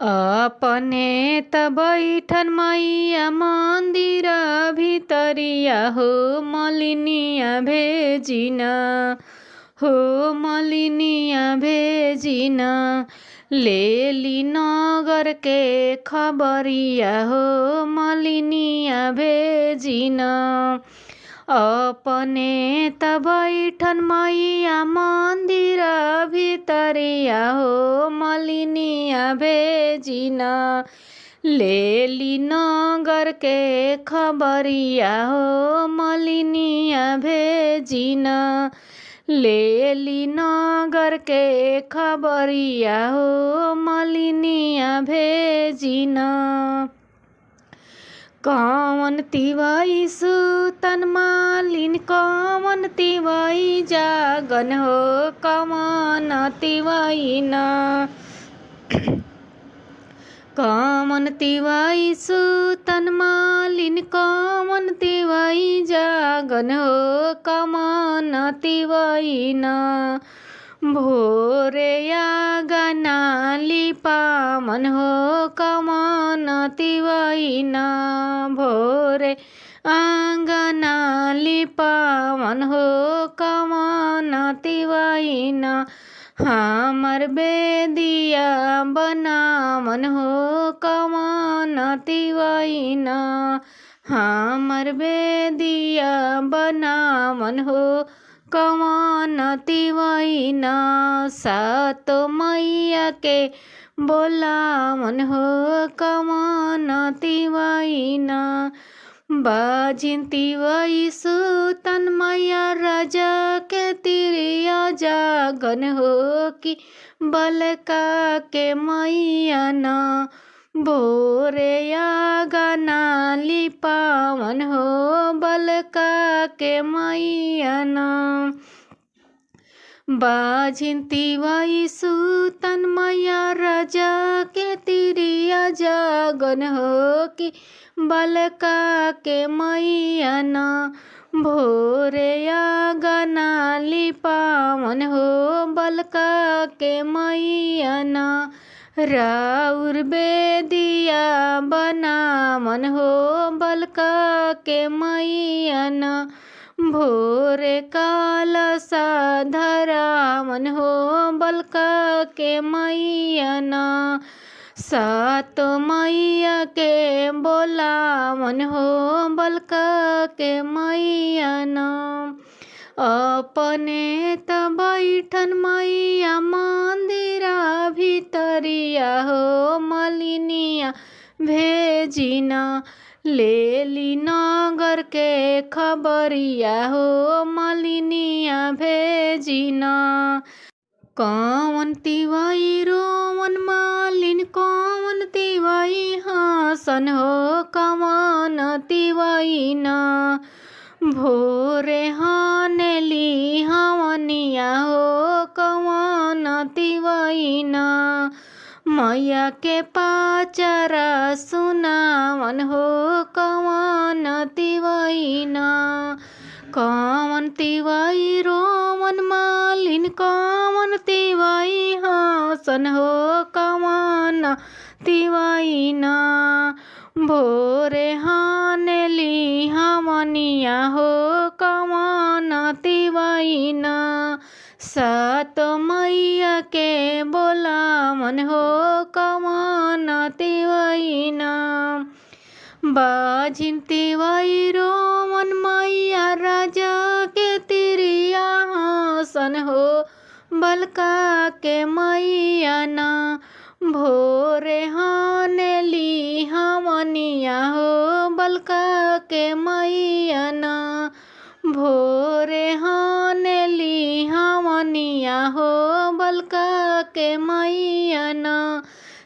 अपने त बैठन मैया मन्दिर भितरिया हो मलिनिया भेजिन, हो मलिनिया भेजिन। लेली नगर के खबरिया हो मलिनिया भेजिन। अपने त बैठन मैया मन्दिर भितरिया हो मलिनिया भेजिन। लेली नगर के खबरिया हो मलिनिया भेजिन। लेली नगर के खबरिया हो मलिनिया भेजिन। कौन तिवाई सुतन मालिन कौन तिवाई जागन हो कौन तिवाई न। कौन तिवाई सुतन मालिन कौन तिवाई जागन हो कौन तिवाई न। भोरे आंगना लिपामन हो कौन तिवाई न। भोरे आंगना लिपामन हो कौन तिवाई न। हमर बेदिया बनामन हो कौन तिवाई न। हमर बेदिया बनामन हो कौन तिवाई न। सातो मैया के बोलामन हो कौन तिवाई न। बाजिन तिवाई सुतन मैया राजा के तिरिया जागन हो कि बलका के मैया न। भोरे आंगना लिपावन हो बलका के मैया न। बाजिन तिवाई सुतन मैया राजा के तिरिया जागन हो कि बलका के मैया न। भोरे आंगना लिपावन हो बलका के मैया न। राउर बेदिया बनामन हो बलका के मैया न। भोरे कालसा धरामन हो बलका के मैया न। सातो मैया के बोलामन हो बलका के मैया न। अपने त बैठन मैया मन्दिरा भितरिया हो मलिनिया भेजिन। लेली नगर के खबरिया हो मलिनिया भेजिन। कौन तिवाई रोवन मालिन कौन तिवाई हसन हो कौन तिवाई न। भोरे हानेली हवनिया हो कौन तिवाई न। मैया के पाचरा सुनावन हो कौन तिवाई न। कौन तिवाई रोवन मालिन कौन तिवाई हसन हो कौन तिवाई न। भोरे हानेली हवनिया हो कौन तिवाई न। सातो मैया के बोलामन हो कौन तिवाई न। बाजिन तिवाई रोवन मैया राजा के तिरिया हसन हो बलका के मैया न। भोरे हानेली हवनिया हो बलका के मैया न। भोरे हानेली हवनिया हो बलका के मैया न।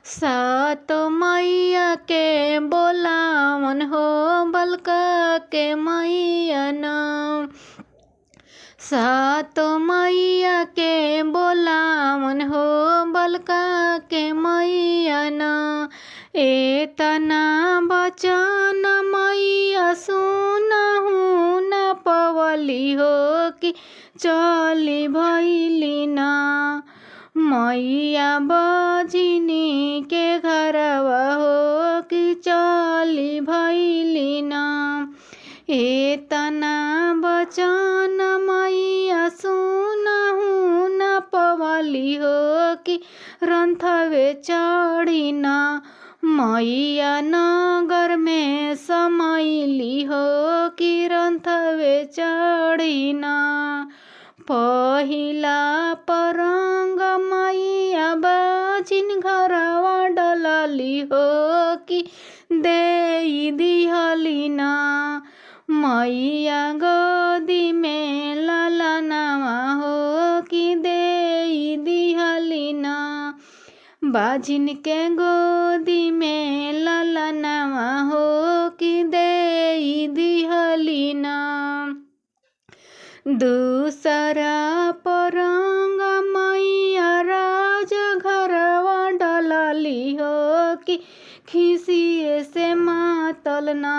सातो मैया के बोलावन हो बलका के मैया न। सातो मैया के बोलावन हो बलका के मैया न। एतना बचन मैया सुनहु न पवली हो कि चली भैली ना। मैया बजिनी के घर बचन मैया सुनहु न पवली हो कि रंथवे चढ़िना मैया नगर में समैली हो कि रंथवे चढ़िना पहिला परंग मैया बाजिन घरवा डलली हो कि देई दिहलिना मैया गोदी में ललनवा हो कि देई दिहलिना बाजिन के गोदी में ललनवा हो कि देई दिहलिना दूसरा परंग मैया राज घरवा डलली हो कि खिसिए से मातलना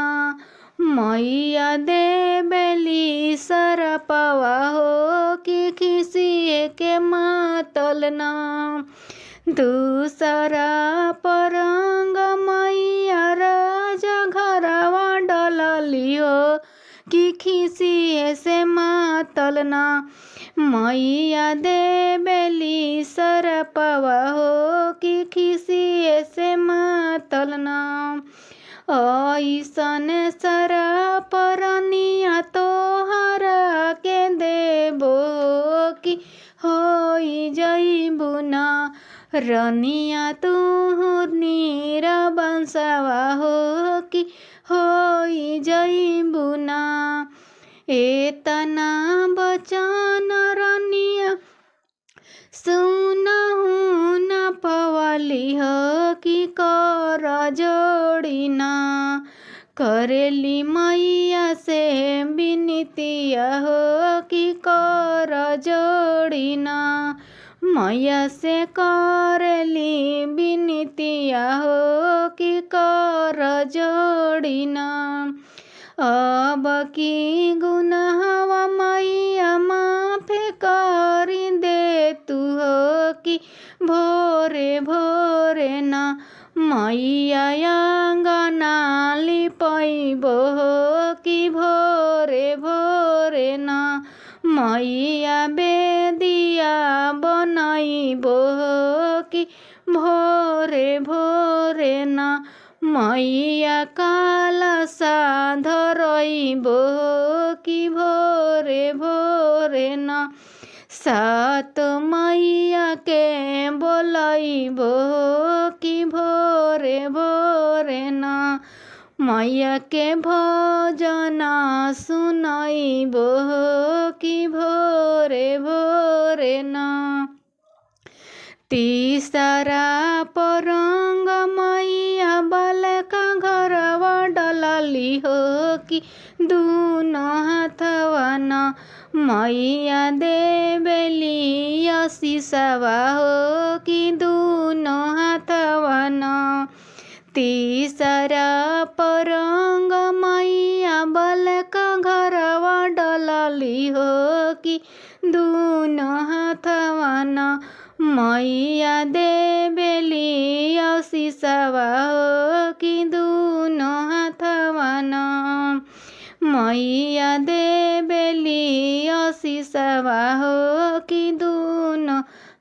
मैया देबेली सरपवा हो कि खिसिए के मातलना दूसरा परंग मैया राजा घरवा डलली हो कि खिसिए से मातलना मैया देबेली सरपवा हो कि खिसिए से मातलना ऐसन सरपरनिया तोहरा के देबो कि होई जइबुना रनिया तू नीरा बंसवा हो कि होई जइबुना एतना बचन रनिया सुनहु न पवली हो कि कर जोड़िना करेली मैया से विनतिया हो कि कर जोड़िना मैया से करेली विनतिया हो कि कर जोड़िना अब की गुनाहवा मैया माफे करी दे तू हो कि भोरे भोरे ना मैया अंगना लिपैबो हो कि भोरे भोरे ना मैया बेदिया बनैबो हो कि भोरे भोरे ना मैया कालसा धरैबो कि भोरे भोरे ना सात मैया के बोलैबो कि भोरे भोरे ना मैया के भजना सुनैबो कि भोरे भोरे ना तीसरा परंग मैया बालका घरवा डलली हो कि दूनो हाथवा न मैया देबेली आशीषवा हो कि दूनो हाथवा न तीसरा परंग मैया बालका घरवा डलली हो कि दूनो हाथवा न मैया देबेली आशीषवा हो कि दूनो हाथवा न मैया देबेली आशीषवा हो कि दूनो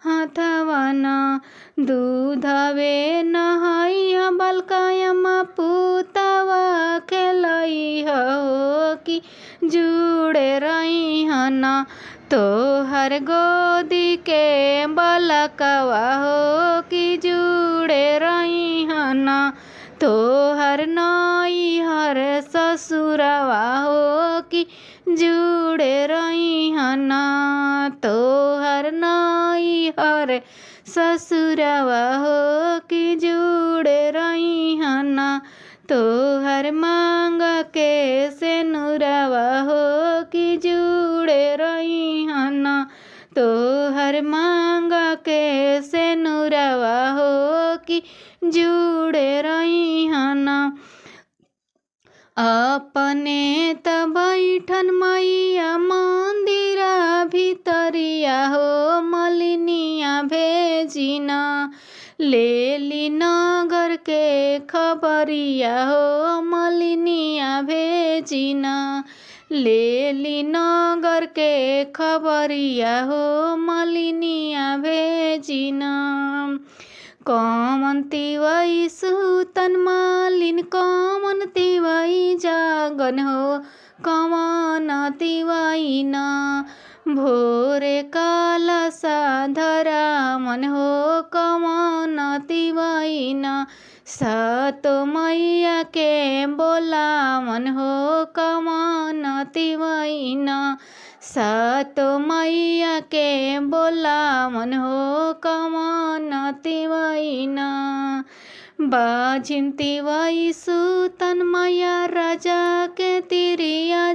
हाथवा न दूधवे नहैया बलकायमा पुतवा खेलई हो कि जुड़े रही हना तोहर गोदी के बलकवा हो कि जुड़े रही हना तोहर नैहर ससुरवा हो कि जुड़े रही हना तोहर नैहर ससुरवा हो कि जुड़े रही हना तोहर मांग के सेनुरवा हो कि जुड़े रही हना तोहर मांग के सेनुरवा हो कि जुड़े रही हना अपने त बैठन मैया मंदिरा भितरिया हो मलिनिया भेजिना लेली नगर के खबरिया हो मलिनिया भेजिना लेली नगर के खबरिया हो मलिनिया भेजिन। कमन तिवई सुतन मालिन कमन तिवई जागन हो कमन तिवई न। भोरे काला साधरा मन हो कमन तिवई न। सातो मैया के बोला मन हो कमन तिवई न। सातो मैया के बोला मन हो कमन तिवई न। बाझिन तिवई सुतन मैया राजा के तिरिया